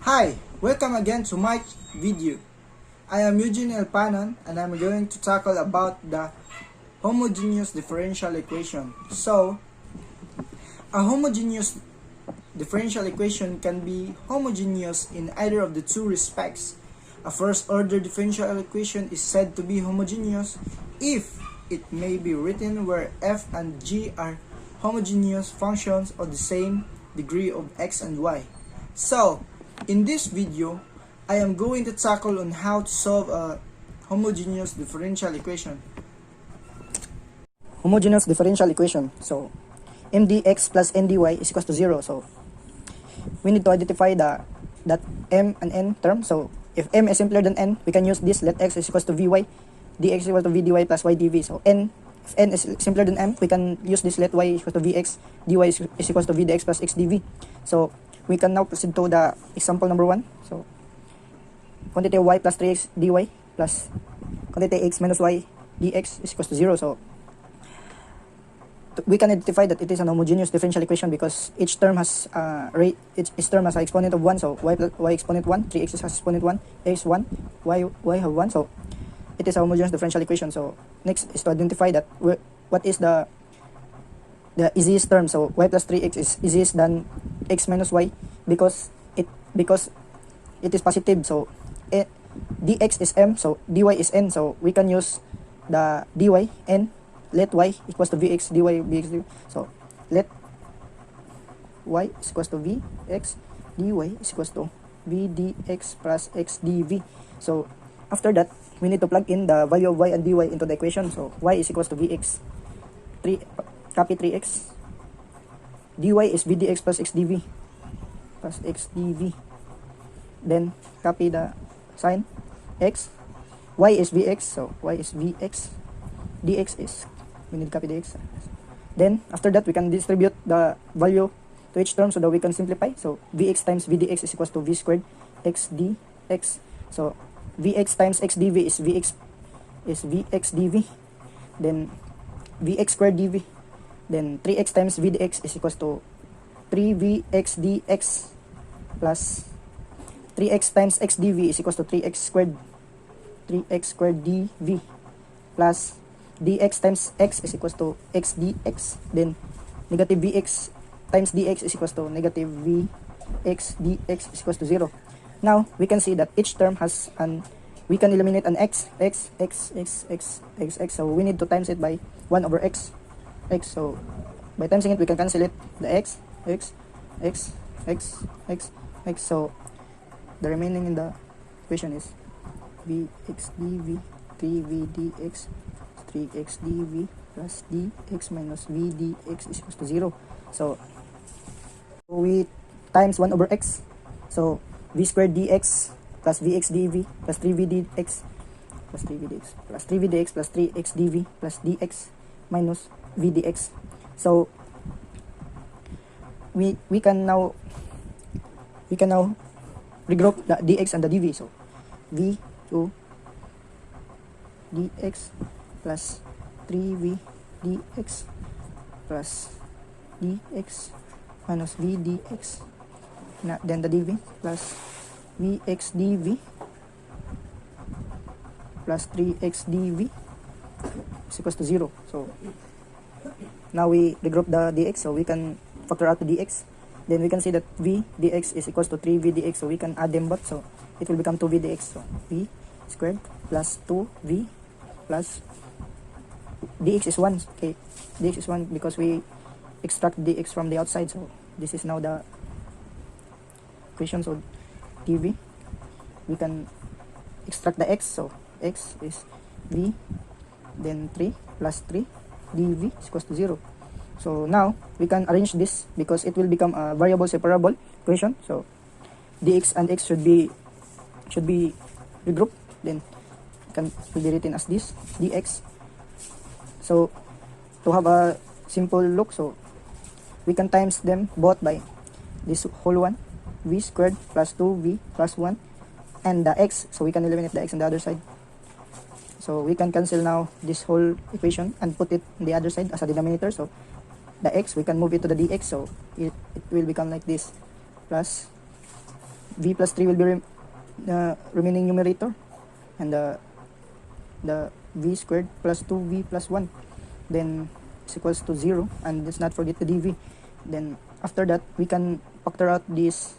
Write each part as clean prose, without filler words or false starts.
Hi, welcome again to my video. I am Eugene Elpanon and I'm going to tackle about the homogeneous differential equation. So, a homogeneous differential equation can be homogeneous in either of the two respects. A first-order differential equation is said to be homogeneous if it may be written where f and g are homogeneous functions of the same degree of x and y. So, in this video, I am going to tackle on how to solve a homogeneous differential equation. Homogeneous differential equation. So, mdx plus ndy is equals to 0. So, we need to identify that m and n term. So, if m is simpler than n, we can use this. Let x is equals to vy, dx is equal to vdy plus y dv. So, if n is simpler than m, we can use this. Let y is equal to vx, dy is equals to vdx plus x dv. So, we can now proceed to the example number 1. So, quantity y plus 3x dy plus quantity x minus y dx is equals to 0. So, we can identify that it is an homogeneous differential equation because each term has each term has an exponent of 1. So, y exponent 1, 3x has exponent 1, x 1, y have 1. So, it is a homogeneous differential equation. So, next is to identify that what is the easiest term. So, y plus 3x is easiest than x minus y because it is positive. So, dx is m, so dy is n. So, we can use the dy n. Let y equals to vx, dy vx dv. So, let y is equals to vx, dy is equals to v dx plus x dv. So, after that, we need to plug in the value of y and dy into the equation. So, y is equals to vx, copy 3x, dy is v dx plus x dv, then copy the sign, x, y is vx, so y is vx, dx is, we need to copy dx. Then, after that, we can distribute the value to each term so that we can simplify. So, vx times v dx is equals to v squared x dx. So, vx times x dv is vx dv. Then, vx squared dv. Then, 3x times v dx is equals to 3vx dx plus 3x times x dv is equals to 3x squared dv plus dx times x is equals to x dx. Then negative vx times dx is equals to negative vx dx is equals to 0. Now, we can see that each term has we can eliminate an x. So, we need to times it by 1 over x. So, by timesing it, we can cancel it. The x. So, the remaining in the equation is vx dv, 3v dx, 3x dv plus dx minus v dx is equals to 0. So, we times 1 over x. So, v squared dx plus vx dv plus 3v dx plus 3v dx plus 3v dx plus 3x dv plus dx minus v dx. So, we can now regroup the dx and the dv. So, v to dx plus 3v dx plus dx minus v dx, then the dv plus vx dv plus 3x dv is equals to 0. So, now we regroup the dx, so we can factor out the dx. Then we can see that v dx is equals to 3v dx, so we can add them both. So, it will become 2v dx. So, v squared plus 2v plus dx is 1. Okay, dx is 1 because we extract dx from the outside. So, this is now the equation. So, dv, we can extract the x. So, x is v, then 3 plus 3 dv is equals to 0. So, now, we can arrange this because it will become a variable separable equation. So, dx and x should be regrouped. Then, will be written as this, dx. So, to have a simple look, so, we can times them both by this whole one, v squared plus 2v plus 1, and the x. So, we can eliminate the x on the other side. So, we can cancel now this whole equation and put it on the other side as a denominator. So, the x, we can move it to the dx. So, it will become like this, plus v plus 3 will be remaining numerator, and the v squared plus 2v plus 1 then is equals to 0, and let's not forget the dv. Then after that we can factor out this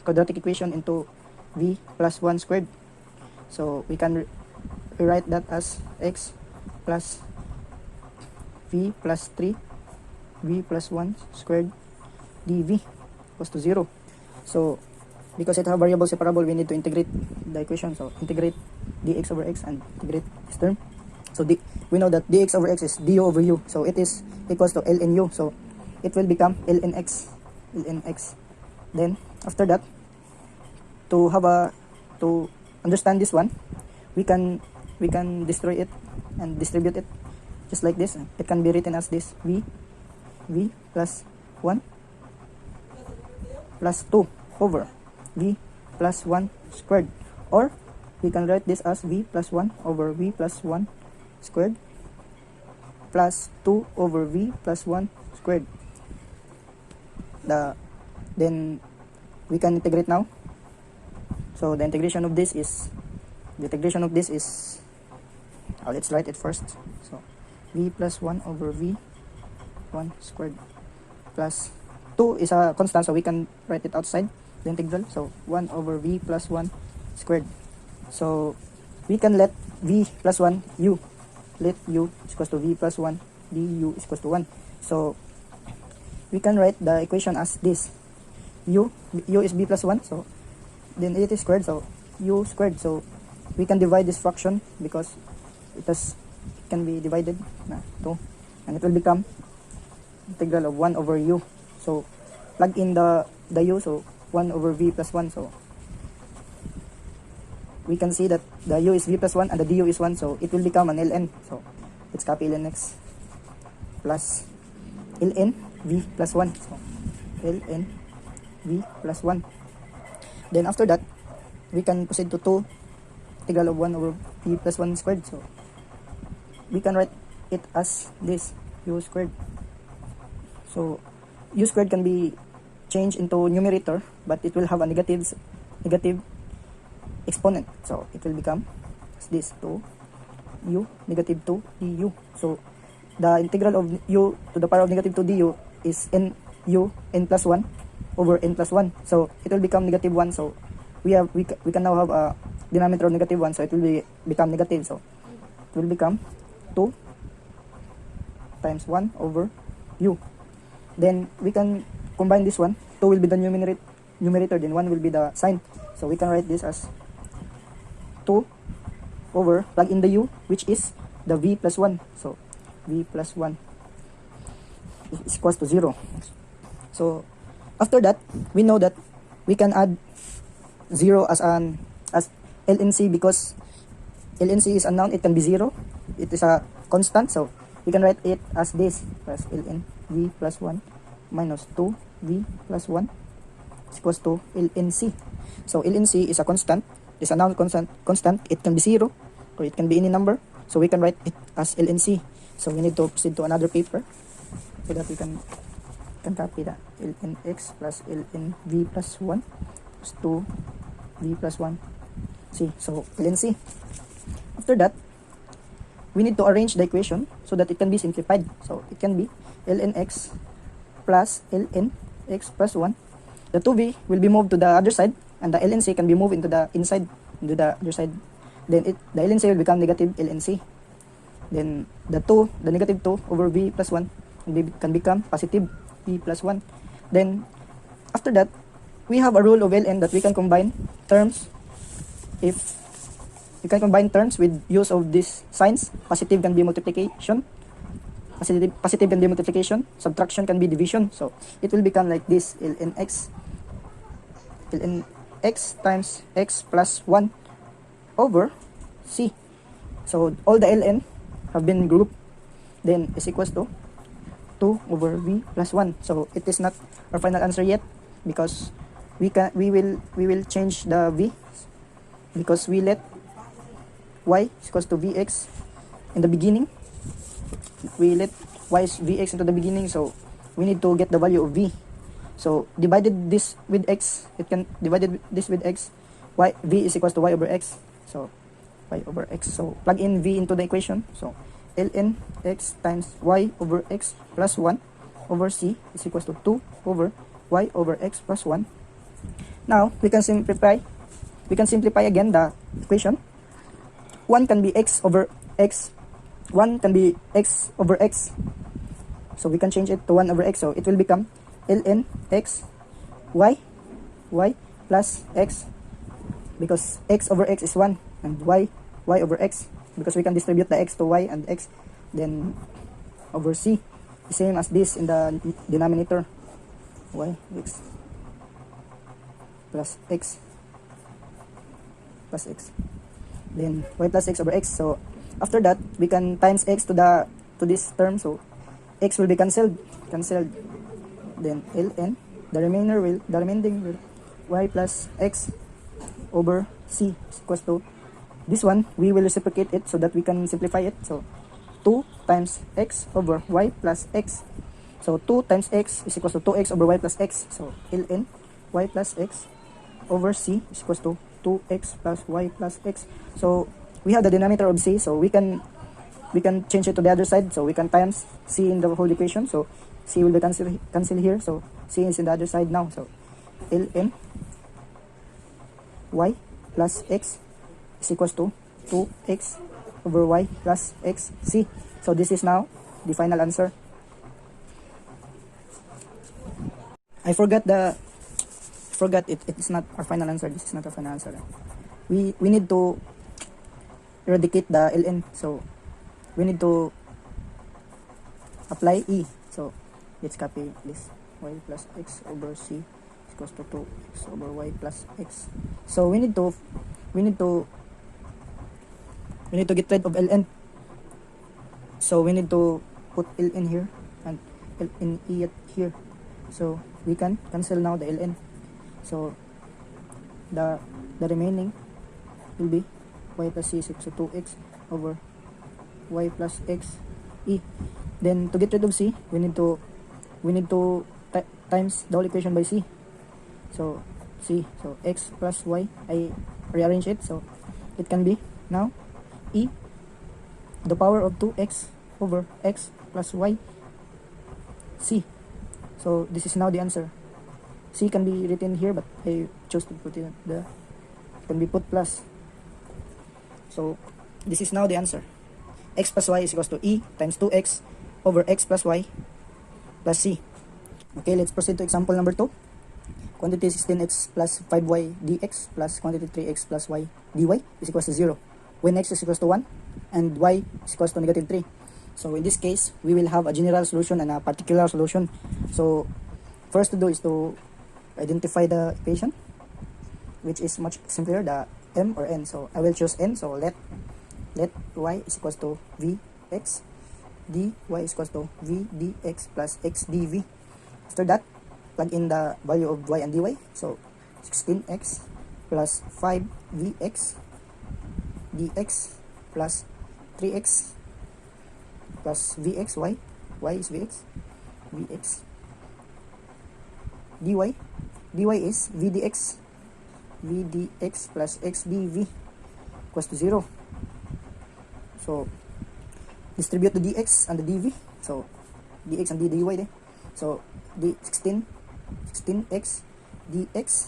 quadratic equation into v plus 1 squared, so we can rewrite that as x plus v plus 3 v plus 1 squared dv equals to 0. So because it have variable separable, we need to integrate the equation, so integrate dx over x and integrate this term. So we know that dx over x is du over u, so it is equals to ln u, so it will become ln x. Then after that, to understand this one, we can destroy it and distribute it just like this. It can be written as this: v plus 1 plus 2 over v plus 1 squared, or we can write this as v plus 1 over v plus 1 squared plus 2 over v plus 1 squared. Then we can integrate now. So the integration of this is let's write it first. So v plus 1 over v 1 squared plus 2 is a constant, so we can write it outside the integral. So 1 over v plus 1 squared. So we can let v plus 1 u, let u is equals to v plus 1 du is equals to 1. So we can write the equation as this: u is b plus 1, so then it is squared, so u squared. So we can divide this fraction because it can be divided na 2, and it will become integral of 1 over u. So plug in the u, so 1 over v plus 1, so we can see that the u is v plus 1 and the du is 1, so it will become an ln. So let's copy ln x plus ln v plus 1, so ln v plus 1. Then after that, we can proceed to 2 integral of 1 over v plus 1 squared, so we can write it as this: u squared. So u squared can be changed into numerator, but it will have a negative exponent, so it will become as this: 2u negative 2 du. So the integral of u to the power of negative 2 du is n plus 1 over n plus 1, so it will become negative 1. So we can now have a denominator of negative 1, so it will become negative, so it will become 2 times 1 over u. Then we can combine this one. 2 will be the numerator, then 1 will be the sign, so we can write this as 2 over, plug in the u, which is the v plus 1, so v plus 1 is equals to 0. So after that, we know that we can add 0 as LNC, because LNC is unknown. It can be 0, it is a constant, so we can write it as this: plus ln v plus 1 minus 2 v plus 1 is equals to LNC. So LNC is a constant, is a known constant. It can be 0 or it can be any number, so we can write it as LNC. So we need to proceed to another paper so that we can copy that: ln x plus ln v plus 1 plus 2 v plus 1 c. So LNC. After that, we need to arrange the equation so that it can be simplified. So it can be ln x plus ln x plus 1. The 2v will be moved to the other side, and the lnc can be moved into the other side. Then the lnc will become negative lnc. Then the negative 2 over v plus 1 can become positive v plus 1. Then after that, we have a rule of ln that we can combine terms. If you can combine terms with use of these signs, positive can be multiplication, positive can be multiplication, subtraction can be division. So it will become like this: ln x times x plus 1 over c. So all the ln have been grouped, then is equals to 2 over v plus 1. So it is not our final answer yet, because we will change the v, because we let y is equals to vx in the beginning. We let y is vx into the beginning, so we need to get the value of v. So divided this with x, it can divided this with x, y v is equals to y over x. So y over x. So plug in v into the equation. So ln x times y over x plus 1 over c is equals to 2 over y over x plus 1. Now we can simplify. We can simplify again the equation. 1 can be x over x. 1 can be x over x. So we can change it to 1 over x. So it will become ln x y plus x, because x over x is 1, and y over x, because we can distribute the x to y and x, then over c, the same as this in the denominator, y x plus x plus x, then y plus x over x. So after that we can times x to this term, so x will be cancelled, then ln the remaining will y plus x over c is equals to this one. We will reciprocate it so that we can simplify it. So 2 times x over y plus x. So 2 times x is equals to 2x over y plus x. So ln y plus x over c is equals to 2x plus y plus x. So we have the denominator of c, so we can change it to the other side. So we can times c in the whole equation. So c will be cancelled here. So c is in the other side now. So ln y plus x is equals to 2x over y plus x c. So this is now the final answer. I forgot it. It's not our final answer. This is not our final answer. We need to eradicate the ln. So we need to apply e. So let's copy this. Y plus x over c is equals to 2x over y plus x. So we need to get rid of ln. So we need to put ln here and ln e at here. So we can cancel now the ln. So the remaining will be y plus c is equals to 2x over y plus x e. Then to get rid of c, we need to times the whole equation by c. So c, so x plus y, I rearrange it, so it can be now e the power of 2x over x plus y c. So this is now the answer. C can be written here, but I chose to put it there. It can be put plus. So this is now the answer. X plus y is equals to e times 2x over x plus y plus c. Okay, let's proceed to example number 2. Quantity 16x plus 5y dx plus quantity 3x plus y dy is equals to 0 when x is equals to 1 and y is equals to negative 3. So in this case, we will have a general solution and a particular solution. So first to do is to identify the equation, which is much simpler, the m or n. So I will choose n. So let y is equals to vx, dy is equals to v dx plus x dv. After that, plug in the value of y and dy. So 16x plus 5vx dx plus 3x plus vx, y is vx dy is v dx plus x dv equals to 0. So distribute the dx and the dv. So dx and dy there. So the 16x dx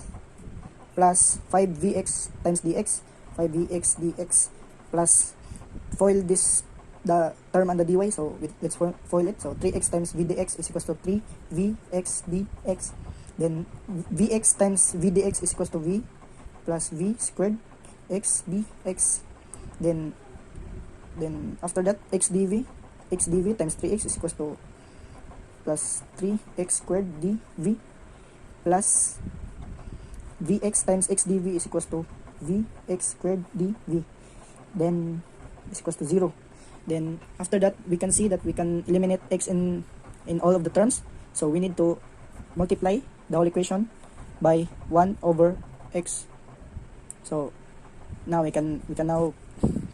plus 5vx times dx, 5vx dx plus foil this the term and the dy. So let's foil it. So 3x times v dx is equals to 3vx dx. Then vx times v dx is equals to v plus v squared x dx. Then after that, x dv times 3x is equals to plus 3x squared dv plus vx times x dv is equals to vx squared dv. Then is equals to 0. Then after that, we can see that we can eliminate x in all of the terms. So we need to multiply the whole equation by 1 over x. So now we can now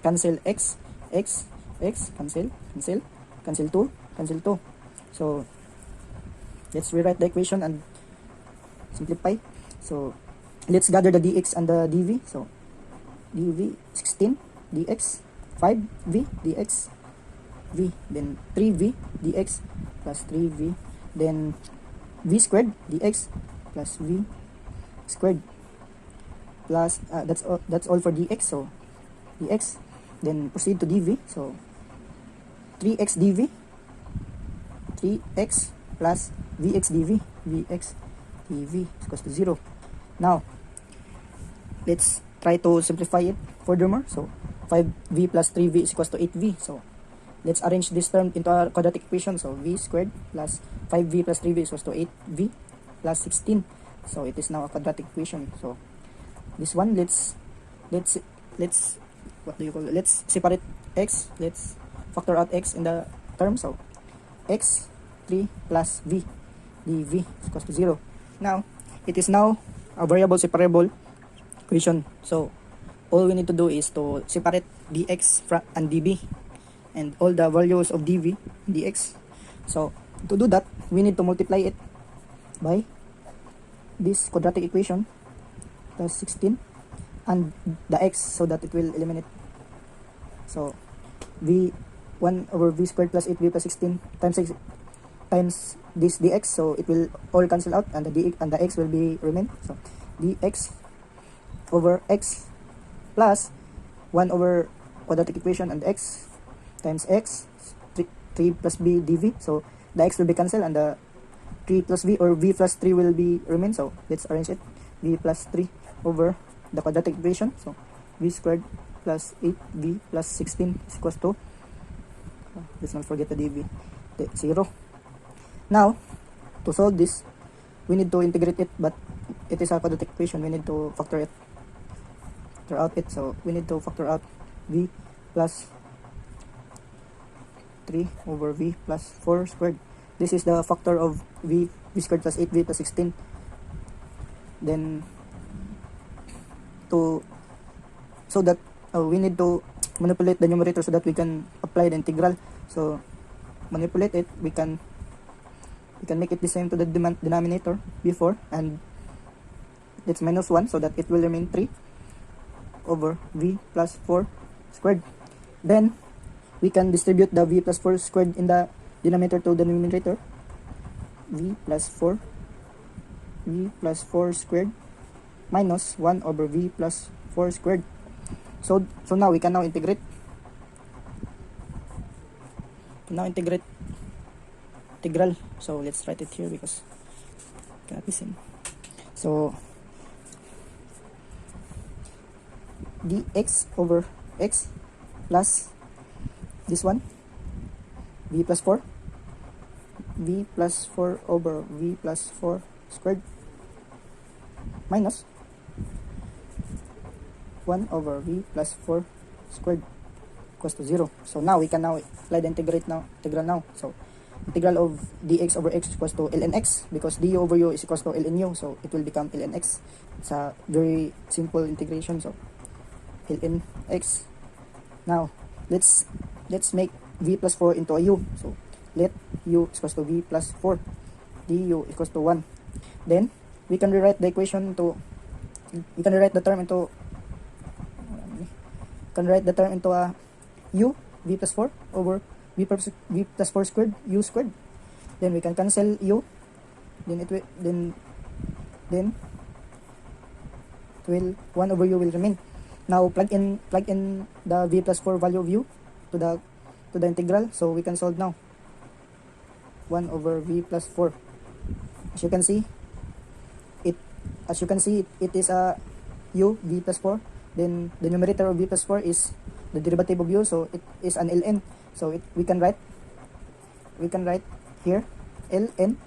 cancel x, cancel 2. So let's rewrite the equation and simplify. So let's gather the dx and the dv. So dv 16 dx 5v dx v, then 3v dx plus 3v, then v squared dx plus v squared plus that's all for dx. So dx, then proceed to dv. So 3x dv, 3x plus vx dv, vx dv is equals to 0. Now let's try to simplify it furthermore. So 5v plus 3v is equals to 8v. So let's arrange this term into a quadratic equation. So v squared plus 5v plus 3v is equals to 8v plus 16. So it is now a quadratic equation. So this one, let's what do you call it? Let's separate x. Let's factor out x in the term. So x 3 plus v dv is equals to 0. Now it is now a variable separable equation. So all we need to do is to separate dx and dv and all the values of dv dx. So to do that, we need to multiply it by this quadratic equation plus 16 and the x, so that it will eliminate. So v 1 over v squared plus 8v plus 16 times 6 times this dx, so it will all cancel out and the dx and the x will be remain. So dx over x plus 1 over quadratic equation and x times x 3 plus b dv. So the x will be cancelled and the 3 plus v or v plus 3 will be remain. So let's arrange it. V plus 3 over the quadratic equation. So v squared plus 8v plus 16 is equals to, let's not forget the dv, 0. Now to solve this, we need to integrate it, but it is a quadratic equation. We need to factor out it. So we need to factor out v plus 3 over v plus 4 squared. This is the factor of v squared plus 8v plus 16. Then so that we need to manipulate the numerator so that we can apply the integral. So manipulate it, we can make it the same to the denominator before, and it's minus 1 so that it will remain 3 over v plus 4 squared. Then we can distribute the v plus 4 squared in the denominator to the numerator. V plus 4 squared minus 1 over v plus 4 squared. So now we can now integrate. Integral. So let's write it here because it cannot be seen. So dx over x plus this one, v plus 4 over v plus 4 squared minus 1 over v plus 4 squared equals to 0. So now we can now apply the integral now. So integral of dx over x equals to ln x, because du over u is equals to ln u, so it will become ln x. It's a very simple integration. So ln x. Now let's make v plus 4 into a u. So let u is equals to v plus 4, du equals to 1. Then we can rewrite the equation to, we can rewrite the term into a u, v plus 4 over v plus 4 squared, u squared. Then we can cancel u. Then it will, then 1 over u will remain. Now plug in the v plus 4 value of u to the integral, so we can solve now. 1 over v plus 4. As you can see, it is a u, v plus 4. Then the numerator of v plus 4 is the derivative of u, so it is an ln. So we can write here ln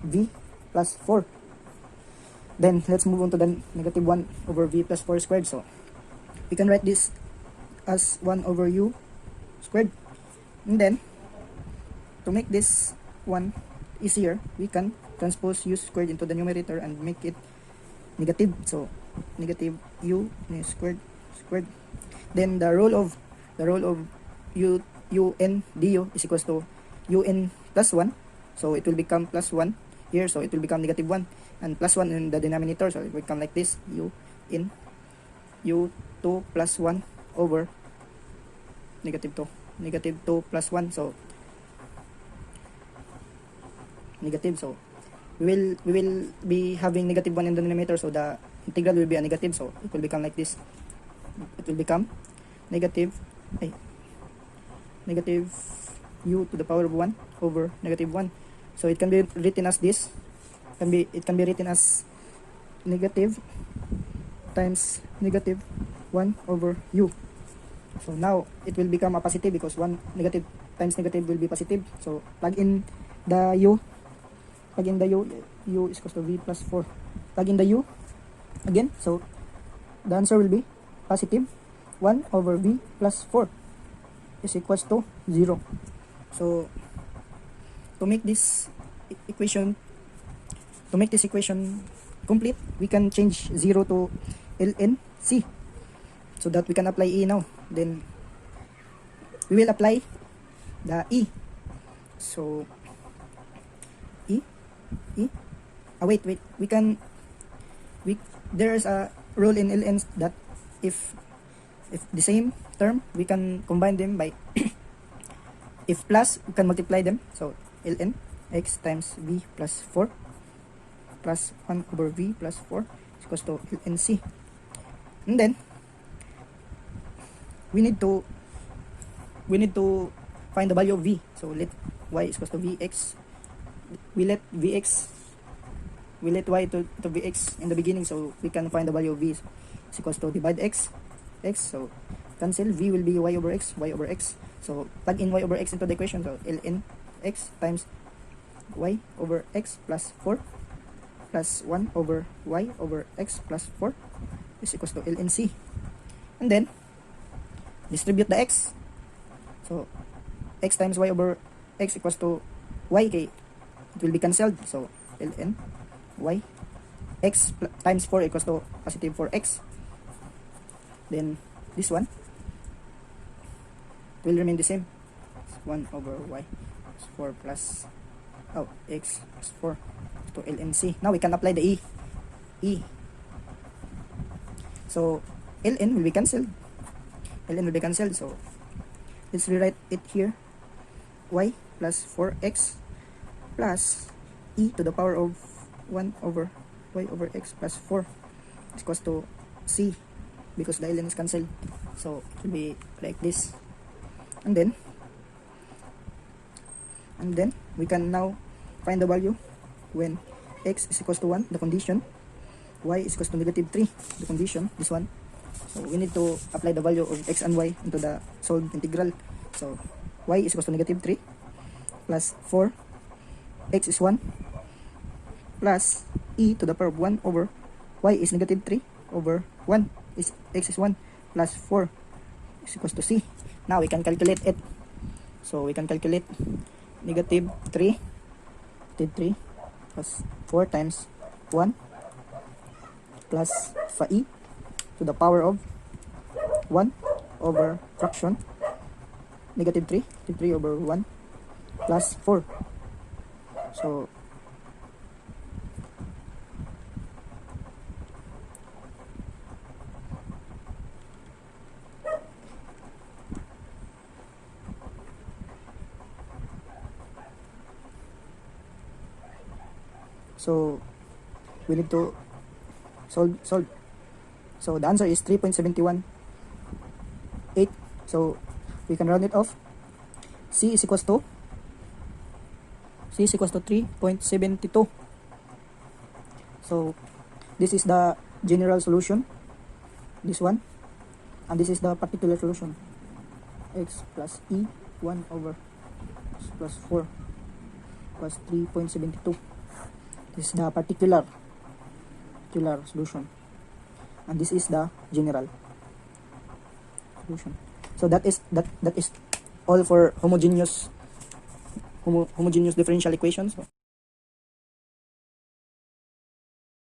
v plus 4. Then let's move on to the negative 1 over v plus 4 squared. So we can write this as 1 over u squared. And then to make this one easier, we can transpose u squared into the numerator and make it negative. So negative u squared. Then the rule of un du is equals to un plus 1. So it will become plus 1 here, so it will become negative 1. and plus 1 in the denominator, so it will come like this, u in u2 plus 1 over negative 2 plus 1, so negative, so we will be having negative 1 in the denominator, so the integral will be a negative, so it will become like this. It will become negative u to the power of 1 over negative 1. So it can be written as this. It can be written as negative times negative 1 over u. So now it will become a positive because 1 negative times negative will be positive. So plug in the u is equals to v plus 4. Plug in the u again, so the answer will be positive 1 over v plus 4 is equals to 0. So to make this equation complete, we can change 0 to ln c, so that we can apply e now. Then we will apply the e. So wait, there is a rule in ln that if the same term, we can combine them by if plus, we can multiply them. So ln x times v plus 4 plus 1 over v plus 4 is equals to ln c. And then we need to find the value of v. So let y is equals to vx. We let y to vx in the beginning, so we can find the value of v is equals to divide x. So cancel, v will be y over x. So plug in y over x into the equation, so ln x times y over x plus 4 plus 1 over y over x plus 4 is equals to ln c. And then distribute the x. So x times y over x equals to y, okay, it will be cancelled. So ln y x times 4 equals to positive 4x. Then this one will remain the same. 1 over y is 4 plus x is 4 to ln c. Now we can apply the e. So ln will be cancelled. So let's rewrite it here. Y plus 4x plus e to the power of 1 over y over x plus 4 is equals to c, because the ln is cancelled. So it will be like this. And then we can now find the value when x is equals to 1, the condition, y is equals to negative 3, the condition, this one. So we need to apply the value of x and y into the solved integral. So y is equals to negative 3 plus 4, x is 1 plus e to the power of 1 over y is negative 3 over 1 is x is 1 plus 4 is equals to c. Now we can calculate it. So we can calculate negative 3 plus 4 times 1 plus e to the power of 1 over fraction negative 3 over 1 plus 4. So we need to solve. So the answer is 3.718. So we can round it off. C is equals to 3.72. So this is the general solution, this one, and this is the particular solution. X plus e 1 over x plus 4 plus 3.72. This is the particular solution, and this is the general solution. So that is all for homogeneous differential equations.